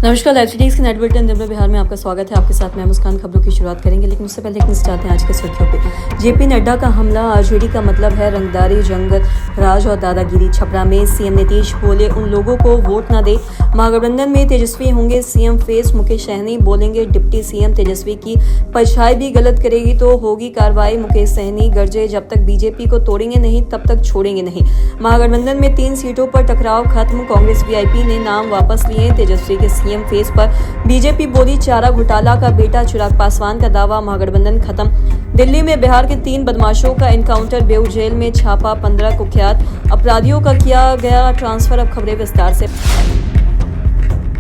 नमस्कार, live TV की net bulletin Divya Bihar में आपका स्वागत है। आपके साथ मैं मुस्कान। खबरों की शुरुआत करेंगे, लेकिन उससे पहले एक नजर चाहते हैं आज के सुर्खियों पे। जेपी नड्डा का हमला, आरजेडी का मतलब है रंगदारी, जंग राज और दादागिरी। छपरा में सीएम नीतीश बोले उन लोगों को वोट न दे, महागठबंधन में तेजस्वी होंगे सीएम फेस। मुकेश सहनी बोलेंगे डिप्टी सीएम तेजस्वी की परछाई भी गलत करेगी तो होगी कार्रवाई। मुकेश सहनी गरजे, जब तक बीजेपी को तोड़ेंगे नहीं तब तक छोड़ेंगे नहीं। महागठबंधन में 3 सीटों पर टकराव खत्म, कांग्रेस वीआईपी ने नाम वापस लिए। तेजस्वी के सीएम फेस पर बीजेपी बोली चारा घोटाला का बेटा चिराग पासवान का दावा, महागठबंधन खत्म। दिल्ली में बिहार के 3 बदमाशों का एनकाउंटर, बेऊ जेल में छापा, 15 कुख्यात अपराधियों का किया गया ट्रांसफर। अब खबरें विस्तार से।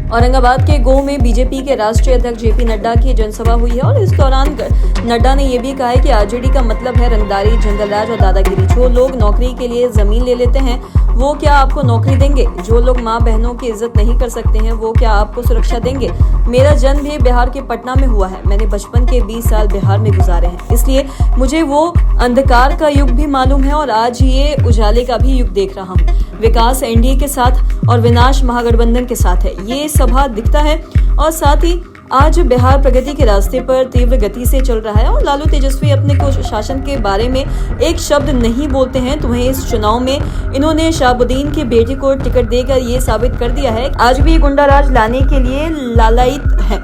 औरंगाबाद के गोह में बीजेपी के राष्ट्रीय अध्यक्ष जेपी नड्डा की जनसभा हुई है और इस दौरान नड्डा ने यह भी कहा है कि आरजेडी का मतलब है रंगदारी, जंगलराज और दादागिरी। जो लोग नौकरी के लिए जमीन ले लेते हैं वो क्या आपको नौकरी देंगे? जो लोग माँ बहनों की इज्जत नहीं कर सकते हैं वो क्या आपको सुरक्षा देंगे? मेरा जन्म भी बिहार के पटना में हुआ है। मैंने बचपन के 20 साल बिहार में गुजारे हैं, इसलिए मुझे वो अंधकार का युग भी मालूम है और आज ये उजाले का भी युग देख रहा हूँ। विकास एनडीए के साथ और विनाश महागठबंधन के साथ है, ये सभा दिखता है। और साथ ही आज बिहार प्रगति के रास्ते पर तीव्र गति से चल रहा है और लालू तेजस्वी अपने को शासन के बारे में एक शब्द नहीं बोलते हैं। तो वहीं इस चुनाव में इन्होंने शहाबुद्दीन की बेटी को टिकट देकर ये साबित कर दिया है आज भी गुंडाराज लाने के लिए लालायित है।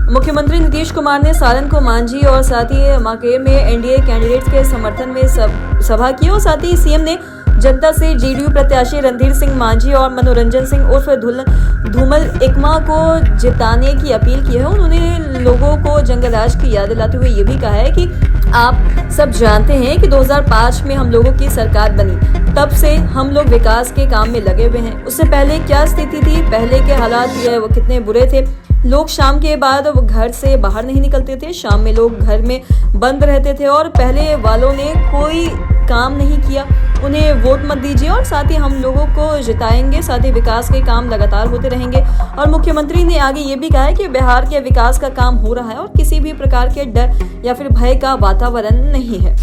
मुख्यमंत्री नीतीश कुमार ने सारण को मांझी और साथ ही माकेर में एनडीए कैंडिडेट्स के समर्थन में सभा की और साथ ही सीएम ने जनता से जेडीयू प्रत्याशी रणधीर सिंह मांझी और मनोरंजन सिंह उर्फ धूमल इकमा को जिताने की अपील की है। उन्होंने लोगों को जंगलराज की याद दिलाते हुए ये भी कहा है कि आप सब जानते हैं कि 2005 में हम लोगों की सरकार बनी, तब से हम लोग विकास के काम में लगे हुए हैं। उससे पहले क्या स्थिति थी, पहले के हालात वो कितने बुरे थे। लोग शाम के बाद घर से बाहर नहीं निकलते थे, शाम में लोग घर में बंद रहते थे और पहले वालों ने कोई काम नहीं किया। उन्हें वोट मत दीजिए और साथ ही हम लोगों को जिताएंगे, साथ ही विकास के काम लगातार होते रहेंगे। और मुख्यमंत्री ने आगे ये भी कहा है कि बिहार के विकास का काम हो रहा है और किसी भी प्रकार के डर या फिर भय का वातावरण नहीं है।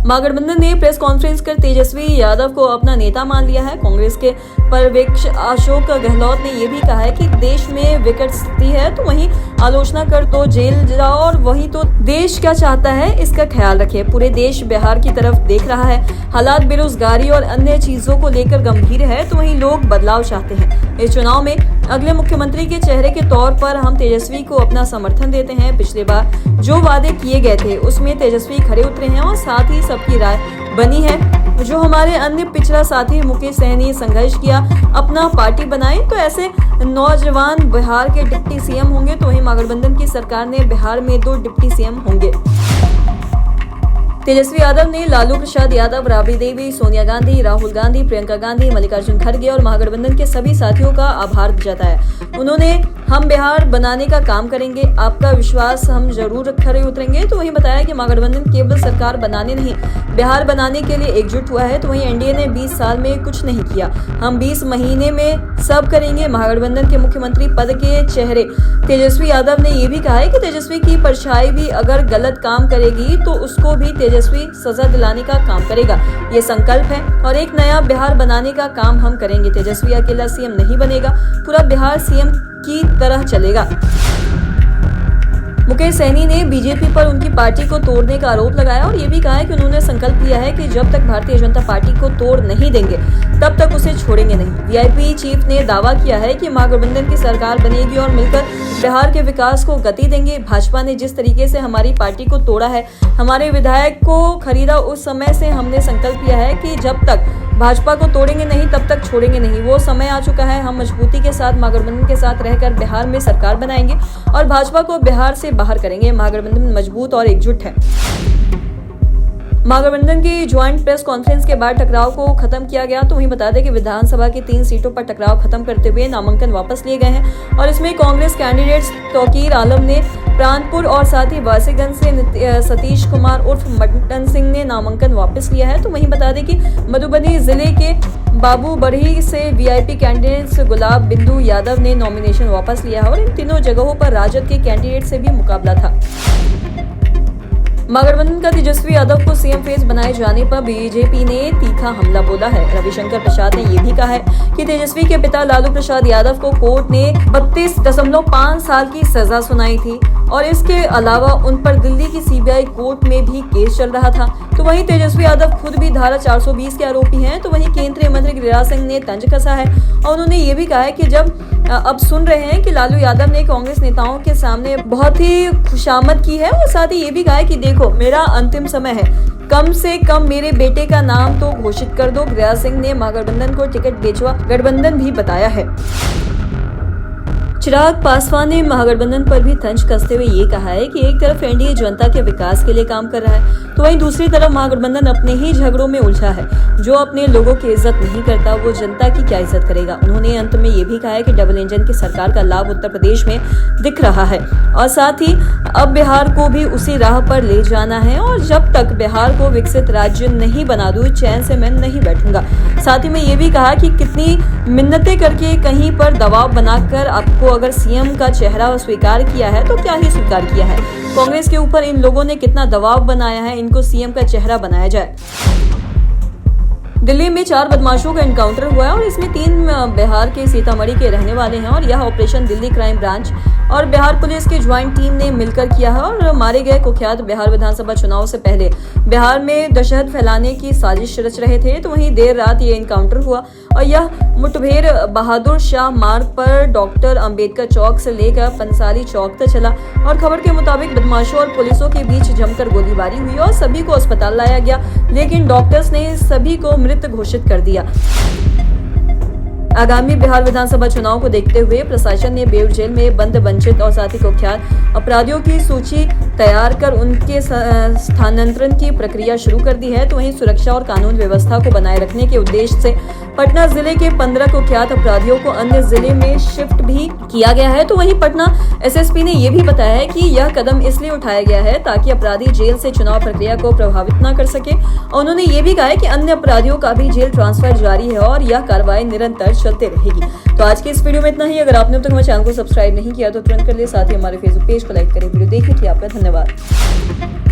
महागठबंधन ने प्रेस कॉन्फ्रेंस कर तेजस्वी यादव को अपना नेता मान लिया है। कांग्रेस के पर्यवेक्षक अशोक गहलोत ने यह भी कहा है कि देश में विकट स्थिति है, तो वहीं आलोचना कर तो जेल जाओ और वही तो देश क्या चाहता है इसका ख्याल रखे। पूरे देश बिहार की तरफ देख रहा है। हालात बेरोजगारी और अन्य चीजों को लेकर गंभीर है, तो वहीं लोग बदलाव चाहते हैं। इस चुनाव में अगले मुख्यमंत्री के चेहरे के तौर पर हम तेजस्वी को अपना समर्थन देते हैं। पिछले बार जो वादे किए गए थे उसमें तेजस्वी खरे उतरे हैं और साथ ही सबकी राय बनी है। जो हमारे अन्य पिछड़ा साथी मुकेश सहनी संघर्ष किया, अपना पार्टी बनाए, तो ऐसे नौजवान बिहार के डिप्टी सीएम होंगे। तो वहीं महागठबंधन की सरकार ने बिहार में 2 डिप्टी सीएम होंगे। तेजस्वी यादव ने लालू प्रसाद यादव, राबड़ी देवी, सोनिया गांधी, राहुल गांधी, प्रियंका गांधी, मल्लिकार्जुन खड़गे और महागठबंधन के सभी साथियों का आभार जताया। उन्होंने हम बिहार बनाने का काम करेंगे, आपका विश्वास हम जरूर खरे उतरेंगे। तो वहीं बताया कि महागठबंधन केवल सरकार बनाने नहीं, बिहार बनाने के लिए एकजुट हुआ है। तो वहीं एनडीए ने 20 साल में कुछ नहीं किया, हम 20 महीने में सब करेंगे। महागठबंधन के मुख्यमंत्री पद के चेहरे तेजस्वी यादव ने यह भी कहा है कि तेजस्वी की परछाई भी अगर गलत काम करेगी तो उसको भी तेजस्वी सजा दिलाने का काम करेगा। ये संकल्प है और एक नया बिहार बनाने का काम हम करेंगे। तेजस्वी अकेला सीएम नहीं बनेगा, पूरा बिहार सीएम की तरह चलेगा। मुकेश सहनी ने बीजेपी पर उनकी पार्टी को तोड़ने का आरोप लगाया और ये भी कहा है कि उन्होंने संकल्प लिया है कि जब तक भारतीय जनता पार्टी को तोड़ नहीं देंगे तब तक उसे छोड़ेंगे नहीं। वीआईपी चीफ ने दावा किया है कि महागठबंधन की सरकार बनेगी और मिलकर बिहार के विकास को गति देंगे। भाजपा ने जिस तरीके से हमारी पार्टी को तोड़ा है, हमारे विधायक को खरीदा, उस समय से हमने संकल्प लिया है कि जब तक भाजपा को तोड़ेंगे नहीं तब तक छोड़ेंगे नहीं। वो समय आ चुका है, हम मजबूती के साथ महागठबंधन के साथ रहकर बिहार में सरकार बनाएंगे और भाजपा को बिहार से बाहर करेंगे। महागठबंधन मजबूत और एकजुट है। महागठबंधन की ज्वाइंट प्रेस कॉन्फ्रेंस के बाद टकराव को खत्म किया गया। तो वहीं बता दें कि विधानसभा की 3 सीटों पर टकराव खत्म करते हुए नामांकन वापस लिए गए हैं और इसमें कांग्रेस कैंडिडेट्स तौकीर आलम ने प्राणपुर और साथ ही वासीगंज से सतीश कुमार उर्फ मटन सिंह ने नामांकन वापस लिया है। तो वहीं बता दें कि मधुबनी जिले के बाबू बढ़ी से वीआईपी कैंडिडेट्स गुलाब बिंदु यादव ने नॉमिनेशन वापस लिया है और इन तीनों जगहों पर राजद के कैंडिडेट से भी मुकाबला था। महागठबंधन का तेजस्वी यादव को सीएम फेस बनाए जाने पर बीजेपी ने तीखा हमला बोला है। रविशंकर प्रसाद ने यह भी कहा है कि तेजस्वी के पिता लालू प्रसाद यादव को कोर्ट ने 32.5 साल की सजा सुनाई थी और इसके अलावा उन पर दिल्ली की सीबीआई कोर्ट में भी केस चल रहा था। तो वहीं तेजस्वी यादव खुद भी धारा 420 के आरोपी हैं। तो वहीं केंद्रीय मंत्री गिरिराज सिंह ने तंज कसा है और उन्होंने ये भी कहा है कि जब अब सुन रहे हैं कि लालू यादव ने कांग्रेस नेताओं के सामने बहुत ही खुशामद की है और साथ ही ये भी कहा है कि देखो मेरा अंतिम समय है, कम से कम मेरे बेटे का नाम तो घोषित कर दो। गिरिराज सिंह ने महागठबंधन को टिकट बेचवा गठबंधन भी बताया है। चिराग पासवान ने महागठबंधन पर भी तंज कसते हुए ये कहा है कि एक तरफ एनडीए जनता के विकास के लिए काम कर रहा है तो वहीं दूसरी तरफ महागठबंधन अपने ही झगड़ों में उलझा है। जो अपने लोगों की इज्जत नहीं करता वो जनता की क्या इज्जत करेगा। उन्होंने अंत में ये भी कहा है कि डबल इंजन की सरकार का लाभ उत्तर प्रदेश में दिख रहा है और साथ ही अब बिहार को भी उसी राह पर ले जाना है और जब तक बिहार को विकसित राज्य नहीं बना दूं चैन से मैं नहीं बैठूंगा। साथ ही में ये भी कहा कि कितनी मिन्नतें करके कहीं पर दबाव बनाकर आपको अगर सीएम का चेहरा स्वीकार किया है तो क्या ही स्वीकार किया है। कांग्रेस के ऊपर इन लोगों ने कितना दबाव बनाया है, इनको सीएम का चेहरा बनाया जाए। दिल्ली में 4 बदमाशों का एनकाउंटर हुआ है और इसमें 3 बिहार के सीतामढ़ी के रहने वाले हैं और यह ऑपरेशन दिल्ली क्राइम ब्रांच और बिहार पुलिस की ज्वाइंट टीम ने मिलकर किया है और मारे गए कुख्यात बिहार विधानसभा चुनाव से पहले बिहार में दहशत फैलाने की साजिश रच रहे थे। तो वहीं देर रात ये एनकाउंटर हुआ और यह मुठभेड़ बहादुर शाह मार्ग पर डॉक्टर अंबेडकर चौक से लेकर पंसाली चौक तक चला और खबर के मुताबिक बदमाशों और पुलिसों के बीच जमकर गोलीबारी हुई और सभी को अस्पताल लाया गया, लेकिन डॉक्टर्स ने सभी को मृत घोषित कर दिया। आगामी बिहार विधानसभा चुनाव को देखते हुए प्रशासन ने बेऊर जेल में बंद वंचित और साथी कुख्यात अपराधियों की सूची तैयार कर उनके स्थानांतरण की प्रक्रिया शुरू कर दी है। तो वहीं सुरक्षा और कानून व्यवस्था को बनाए रखने के उद्देश्य से पटना जिले के 15 कुख्यात अपराधियों को अन्य जिले में शिफ्ट भी किया गया है। तो वहीं पटना एसएसपी ने यह भी बताया है कि यह कदम इसलिए उठाया गया है ताकि अपराधी जेल से चुनाव प्रक्रिया को प्रभावित न कर सके और उन्होंने ये भी कहा है कि अन्य अपराधियों का भी जेल ट्रांसफर जारी है और यह कार्रवाई निरंतर चलते रहेगी। तो आज के इस वीडियो में इतना ही। अगर आपने अब तक हमारे चैनल को सब्सक्राइब नहीं किया तो तुरंत कर ले, साथ ही हमारे फेसबुक पेज को लाइक करें। वीडियो देखने के लिए आपका धन्यवाद।